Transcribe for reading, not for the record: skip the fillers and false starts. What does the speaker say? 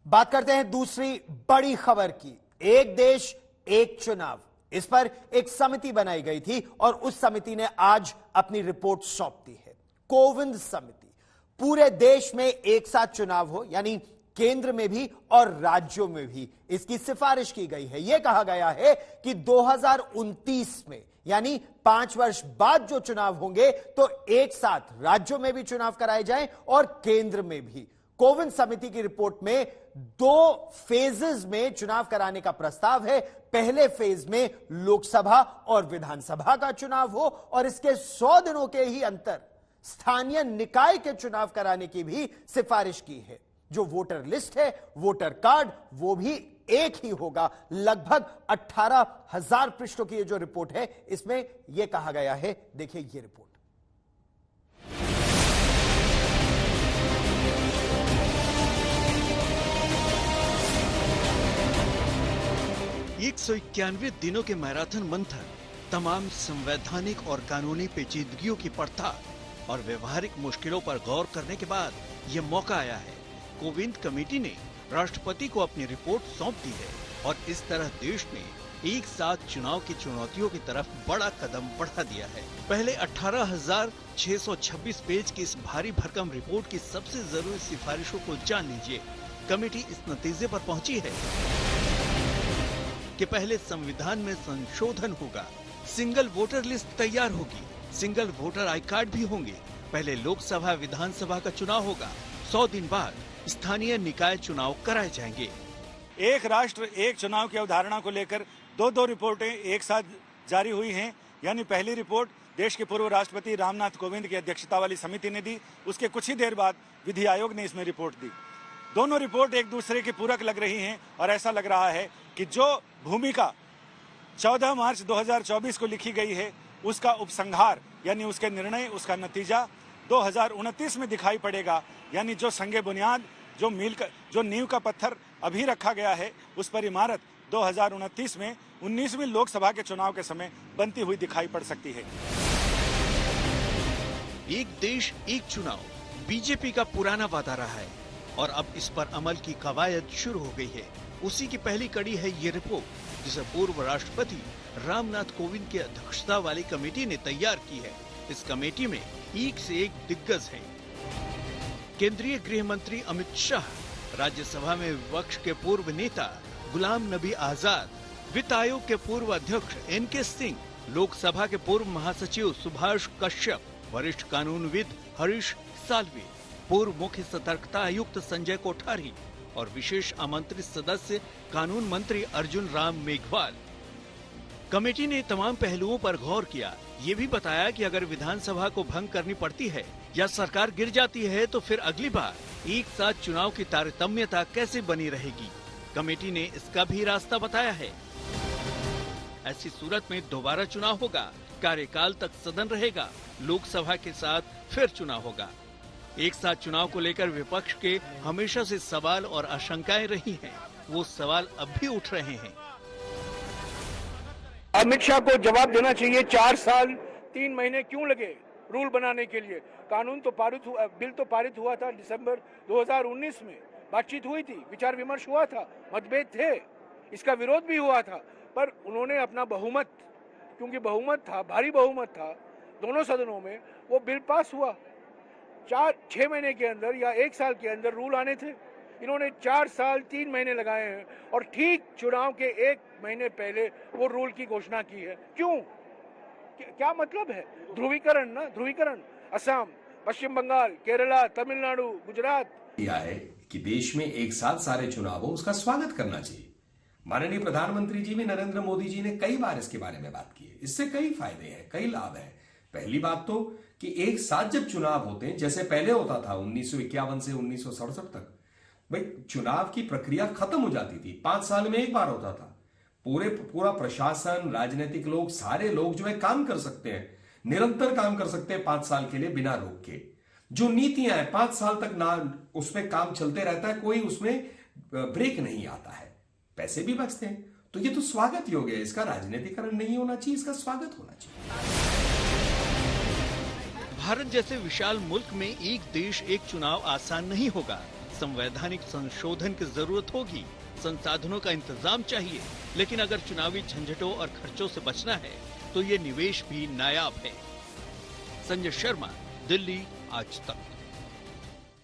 बात करते हैं दूसरी बड़ी खबर की। एक देश एक चुनाव, इस पर एक समिति बनाई गई थी और उस समिति ने आज अपनी रिपोर्ट सौंप दी है। कोविंद समिति पूरे देश में एक साथ चुनाव हो, यानी केंद्र में भी और राज्यों में भी, इसकी सिफारिश की गई है। यह कहा गया है कि 2029 में, यानी 5 वर्ष बाद जो चुनाव होंगे, तो एक साथ राज्यों में भी चुनाव कराए जाएं और केंद्र में भी। कोविंद समिति की रिपोर्ट में 2 फेजेस में चुनाव कराने का प्रस्ताव है। पहले फेज में लोकसभा और विधानसभा का चुनाव हो और इसके 100 दिनों के ही अंतर स्थानीय निकाय के चुनाव कराने की भी सिफारिश की है। जो वोटर लिस्ट है, वोटर कार्ड, वो भी एक ही होगा। लगभग 18,000 पृष्ठों की ये जो रिपोर्ट है, इसमें यह कहा गया है, देखिए ये रिपोर्ट। 191 दिनों के मैराथन मंथन, तमाम संवैधानिक और कानूनी पेचीदगियों की पड़ताल और व्यवहारिक मुश्किलों पर गौर करने के बाद ये मौका आया है। कोविंद कमेटी ने राष्ट्रपति को अपनी रिपोर्ट सौंप दी है और इस तरह देश ने एक साथ चुनाव की चुनौतियों की तरफ बड़ा कदम बढ़ा दिया है। पहले 18,626 पेज की इस भारी भरकम रिपोर्ट की सबसे जरूरी सिफारिशों को जान लीजिए। कमेटी इस नतीजे पर पहुंची है कि पहले संविधान में संशोधन होगा, सिंगल वोटर लिस्ट तैयार होगी, सिंगल वोटर आई कार्ड भी होंगे, पहले लोकसभा विधानसभा का चुनाव होगा, 100 दिन बाद स्थानीय निकाय चुनाव कराए जाएंगे। एक राष्ट्र एक चुनाव की अवधारणा को लेकर 2 रिपोर्टें एक साथ जारी हुई हैं। यानी पहली रिपोर्ट देश के पूर्व राष्ट्रपति रामनाथ कोविंद की अध्यक्षता वाली समिति ने दी, उसके कुछ ही देर बाद विधि आयोग ने इसमें रिपोर्ट दी। दोनों रिपोर्ट एक दूसरे के पूरक लग रही हैं और ऐसा लग रहा है कि जो भूमिका 14 मार्च 2024 को लिखी गई है, उसका उपसंहार यानी उसके निर्णय, उसका नतीजा 2029 में दिखाई पड़ेगा। यानी जो संगे बुनियाद, जो नींव का पत्थर अभी रखा गया है, उस पर इमारत 2029 में 19वीं लोकसभा के चुनाव के समय बनती हुई दिखाई पड़ सकती है। एक देश एक चुनाव बीजेपी का पुराना वादा रहा है और अब इस पर अमल की कवायद शुरू हो गई है। उसी की पहली कड़ी है ये रिपोर्ट, जिसे पूर्व राष्ट्रपति रामनाथ कोविंद की अध्यक्षता वाली कमेटी ने तैयार की है। इस कमेटी में एक से एक दिग्गज हैं। केंद्रीय गृह मंत्री अमित शाह, राज्यसभा में विपक्ष के पूर्व नेता गुलाम नबी आजाद, वित्त आयोग के पूर्व अध्यक्ष एनके सिंह, लोकसभा के पूर्व महासचिव सुभाष कश्यप, वरिष्ठ कानूनविद हरीश साल्वे, पूर्व मुख्य सतर्कता आयुक्त संजय कोठारी और विशेष आमंत्रित सदस्य कानून मंत्री अर्जुन राम मेघवाल। कमेटी ने तमाम पहलुओं पर गौर किया। ये भी बताया कि अगर विधानसभा को भंग करनी पड़ती है या सरकार गिर जाती है, तो फिर अगली बार एक साथ चुनाव की तारतम्यता कैसे बनी रहेगी। कमेटी ने इसका भी रास्ता बताया है। ऐसी सूरत में दोबारा चुनाव होगा, कार्यकाल तक सदन रहेगा, लोकसभा के साथ फिर चुनाव होगा। एक साथ चुनाव को लेकर विपक्ष के हमेशा से सवाल और आशंकाएं रही हैं। वो सवाल अब भी उठ रहे हैं। अमित शाह को जवाब देना चाहिए, 4 साल 3 महीने क्यों लगे रूल बनाने के लिए। कानून तो पारित हुआ, बिल तो पारित हुआ था दिसंबर 2019 में, बातचीत हुई थी, विचार विमर्श हुआ था, मतभेद थे, इसका विरोध भी हुआ था, पर उन्होंने अपना बहुमत, क्योंकि बहुमत था, भारी बहुमत था दोनों सदनों में, वो बिल पास हुआ। 4-6 महीने के अंदर या 1 साल के अंदर रूल आने थे। इन्होंने 4 साल 3 महीने लगाए हैं और ठीक चुनाव के 1 महीने पहले वो रूल की घोषणा की है। क्यों? क्या मतलब है? ध्रुवीकरण ना, ध्रुवीकरण। असम, पश्चिम बंगाल, केरला, तमिलनाडु, गुजरात किया है कि देश में एक साथ सारे चुनाव हो, उसका स्वागत करना चाहिए। माननीय प्रधानमंत्री जी भी, नरेंद्र मोदी जी ने कई बार इसके बारे में बात की है। इससे कई फायदे हैं, कई लाभ हैं। पहली बात तो कि एक साथ जब चुनाव होते हैं, जैसे पहले होता था 1951 से 1967 तक, भाई चुनाव की प्रक्रिया खत्म हो जाती थी, 5 साल में एक बार होता था। पूरा प्रशासन, राजनीतिक लोग, सारे लोग जो है काम कर सकते हैं, निरंतर काम कर सकते हैं 5 साल के लिए बिना रोक के। जो नीतियां हैं 5 साल तक ना उसमें काम चलते रहता है, कोई उसमें ब्रेक नहीं आता है, पैसे भी बचते हैं। तो ये तो स्वागत योग्य है, इसका राजनीतिकरण नहीं होना चाहिए, इसका स्वागत होना चाहिए। भारत जैसे विशाल मुल्क में एक देश एक चुनाव आसान नहीं होगा। संवैधानिक संशोधन की जरूरत होगी, संसाधनों का इंतजाम चाहिए, लेकिन अगर चुनावी झंझटों और खर्चों से बचना है तो ये निवेश भी नायाब है। संजय शर्मा, दिल्ली, आज तक।